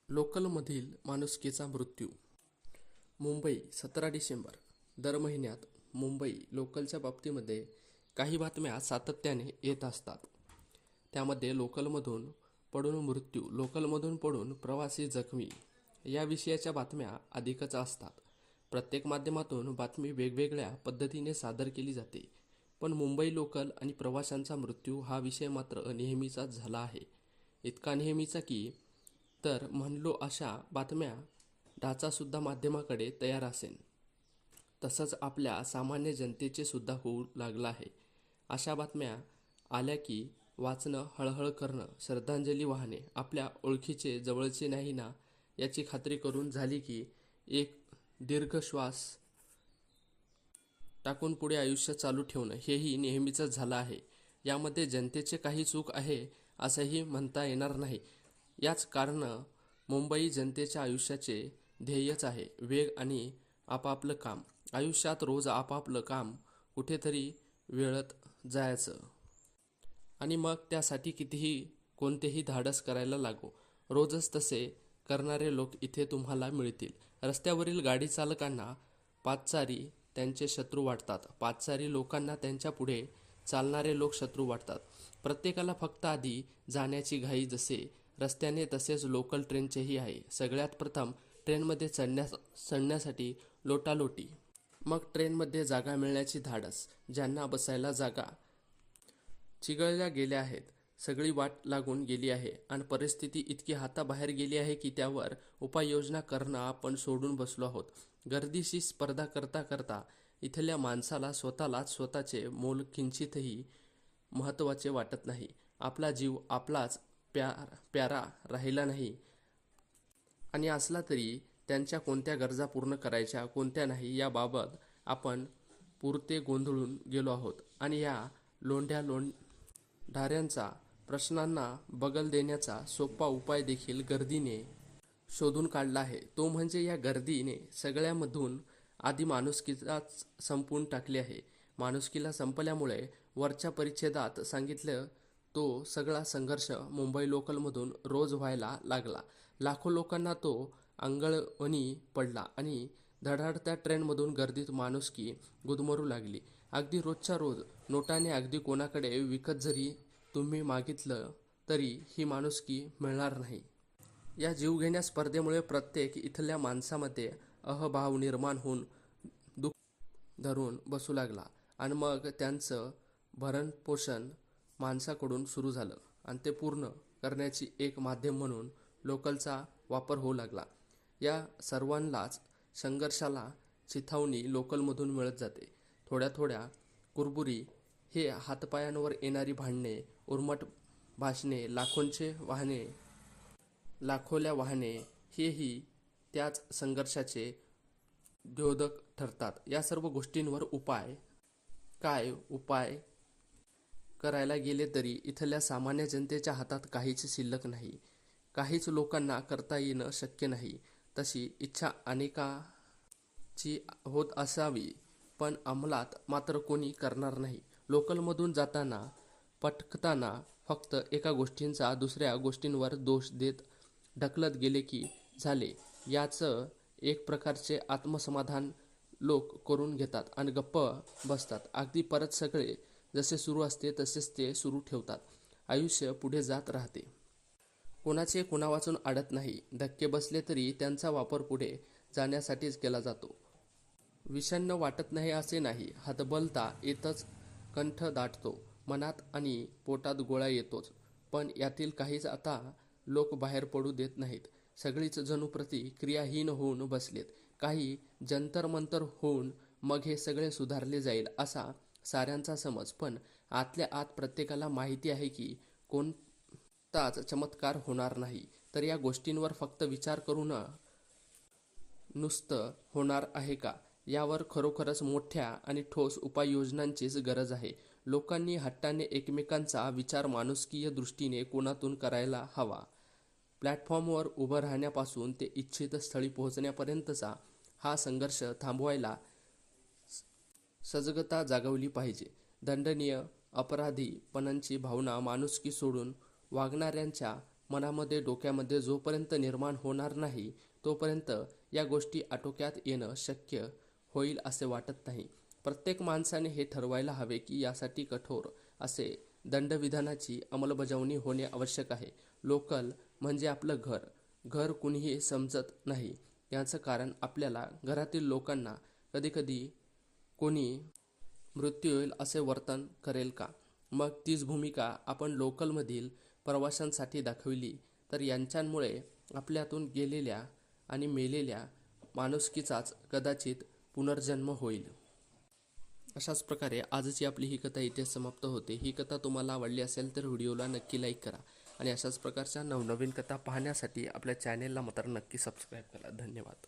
लोकलमधील माणुसकीचा मृत्यू. मुंबई 17 डिसेंबर. दर महिन्यात मुंबई लोकलच्या बाबतीमध्ये काही बातम्या सातत्याने येत असतात. त्यामध्ये लोकलमधून पडून मृत्यू, लोकलमधून पडून प्रवासी जखमी या विषयाच्या बातम्या अधिकच असतात. प्रत्येक माध्यमातून बातमी वेगवेगळ्या पद्धतीने सादर केली जाते. पण मुंबई लोकल आणि प्रवाशांचा मृत्यू हा विषय मात्र नेहमीचाच झाला आहे. इतका नेहमीचा की तर म्हणलो अशा बातम्या ढाचासुद्धा माध्यमाकडे तयार असेल. तसंच आपल्या सामान्य जनतेचे सुद्धा होऊ लागलं आहे. अशा बातम्या आल्या की वाचणं, हळहळ करणं, श्रद्धांजली वाहणे, आपल्या ओळखीचे जवळचे नाही ना याची खात्री करून झाली की एक दीर्घ श्वास टाकून पुढे आयुष्य चालू ठेवणं हेही नेहमीचंच झालं आहे. यामध्ये जनतेचे काही चूक आहे असंही म्हणता येणार नाही. याच कारण मुंबई जनतेच्या आयुष्याचे ध्येयच आहे वेग आणि आपापलं काम. आयुष्यात रोज आपापलं काम कुठेतरी वेळत जायचं आणि मग त्यासाठी कोणतेही धाडस करायला लागो. रोजच तसे करणारे लोक इथे तुम्हाला मिळतील. रस्त्यावरील गाडी चालकांना पादचारी त्यांचे शत्रू वाटतात. पादचारी लोकांना त्यांच्या पुढे चालणारे लोक शत्रू वाटतात. प्रत्येकाला फक्त आधी जाण्याची घाई. जसे रस्त्याने तसेच लोकल ट्रेनचेही आहे. सगळ्यात प्रथम ट्रेनमध्ये चढण्यासाठी लोटालोटी, मग ट्रेनमध्ये जागा मिळण्याची धाडस. ज्यांना बसायला जागा चिघळल्या गेल्या आहेत, सगळी वाट लागून गेली आहे आणि परिस्थिती इतकी हाताबाहेर गेली आहे की त्यावर उपाययोजना करणं आपण सोडून बसलो आहोत. गर्दीशी स्पर्धा करता करता इथल्या माणसाला स्वतःचे मोल किंचितही महत्त्वाचे वाटत नाही. आपला जीव आपलाच प्यारा राहिला नाही आणि असला तरी त्यांच्या कोणत्या गरजा पूर्ण करायच्या, कोणत्या नाही याबाबत आपण पुरते गोंधळून गेलो आहोत. आणि या लोंढ्यालोंढाऱ्यांचा प्रश्नांना बगल देण्याचा सोपा उपाय देखील गर्दीने शोधून काढला आहे. तो म्हणजे या गर्दीने सगळ्यामधून आधी माणुसकीलाच संपवून टाकली आहे. माणुसकीला संपल्यामुळे वरच्या परिच्छेदात सांगितलं तो सगळा संघर्ष मुंबई लोकलमधून रोज व्हायला लागला. लाखो लोकांना तो अंगवळणी पडला आणि धडाडत्या ट्रेनमधून गर्दीत माणुसकी गुदमरू लागली. अगदी रोजच्या रोज नोटाने अगदी कोणाकडे विकत जरी तुम्ही मागितलं तरी ही माणुसकी मिळणार नाही. या जीवघेण्या स्पर्धेमुळे प्रत्येक इथल्या माणसामध्ये अहभाव निर्माण होऊन दुःख धरून बसू लागला आणि मग त्यांचं भरणपोषण माणसाकडून सुरू झालं आणि ते पूर्ण करण्याची एक माध्यम म्हणून लोकलचा वापर होऊ लागला. या सर्वांनाच संघर्षाला चिथावणी लोकलमधून मिळत जाते. थोड्या थोड्या कुरबुरी, हे हातपायांवर येणारी भांडणे, उर्मट भाषणे, लाखोल्या वाहने हेही त्याच संघर्षाचे द्योतक ठरतात. या सर्व गोष्टींवर उपाय करायला गेले तरी इथल्या सामान्य जनतेच्या हातात काहीच शिल्लक नाही. काहीच लोकांना करता येणं शक्य नाही. तशी इच्छा अनेकांची होत असावी पण अंमलात मात्र कोणी करणार नाही. लोकलमधून जाताना पटकताना फक्त एका गोष्टीचा दुसऱ्या गोष्टींवर दोष देत ढकलत गेले की झाले. याचं एक प्रकारचे आत्मसमाधान लोक करून घेतात आणि गप्प बसतात. अगदी परत सगळे जसे सुरू असते तसेच ते सुरू ठेवतात. आयुष्य पुढे जात राहते. कोणाचे कोणावाचून अडत नाही. धक्के बसले तरी त्यांचा वापर पुढे जाण्यासाठीच केला जातो. विषण्ण वाटत नाही असे नाही. हतबलता येतच, कंठ दाटतो, मनात आणि पोटात गोळा येतोच. पण यातील काहीच आता लोक बाहेर पडू देत नाहीत. सगळीच जणू क्रियाहीन होऊन बसलेत. काही जंतरमंतर होऊन मग हे सगळे सुधारले जाईल असा साऱ्यांचा समज. पण आतल्या आत प्रत्येकाला माहिती आहे की कोणताच चमत्कार होणार नाही. तर या गोष्टींवर फक्त विचार करून नुसतं होणार आहे का, यावर खरोखरच मोठ्या आणि ठोस उपाययोजनांचीच गरज आहे. लोकांनी हट्टाने एकमेकांचा विचार माणुसकीय दृष्टीने कोणातून करायला हवा. प्लॅटफॉर्मवर उभं राहण्यापासून ते इच्छित स्थळी पोहोचण्यापर्यंतचा हा संघर्ष थांबवायला सजगता जागवली पाहिजे. दंडनीय अपराधीपणाची भावना, माणुसकी सोडून वागणाऱ्यांच्या मनामध्ये डोक्यामध्ये जोपर्यंत निर्माण होणार नाही तोपर्यंत या गोष्टी आटोक्यात येणं शक्य होईल असे वाटत नाही. प्रत्येक माणसाने हे ठरवायला हवे की यासाठी कठोर असे दंडविधानाची अंमलबजावणी होणे आवश्यक आहे. लोकल म्हणजे आपलं घर. घर कुणीही समजत नाही. याचं कारण आपल्याला घरातील लोकांना कधीकधी कोणी मृत्यू होईल असे वर्तन करेल का? मग तीच भूमिका आपण लोकलमधील प्रवाशांसाठी दाखविली तर यांच्यामुळे आपल्यातून गेलेल्या आणि मेलेल्या माणुसकीचाच कदाचित पुनर्जन्म होईल. अशाच प्रकारे आजची आपली ही कथा इथे समाप्त होते. ही कथा तुम्हाला आवडली असेल तर व्हिडिओला नक्की लाईक करा आणि अशाच प्रकारच्या नवनवीन कथा पाहण्यासाठी आपल्या चॅनेलला मात्र नक्की सबस्क्राईब करा. धन्यवाद.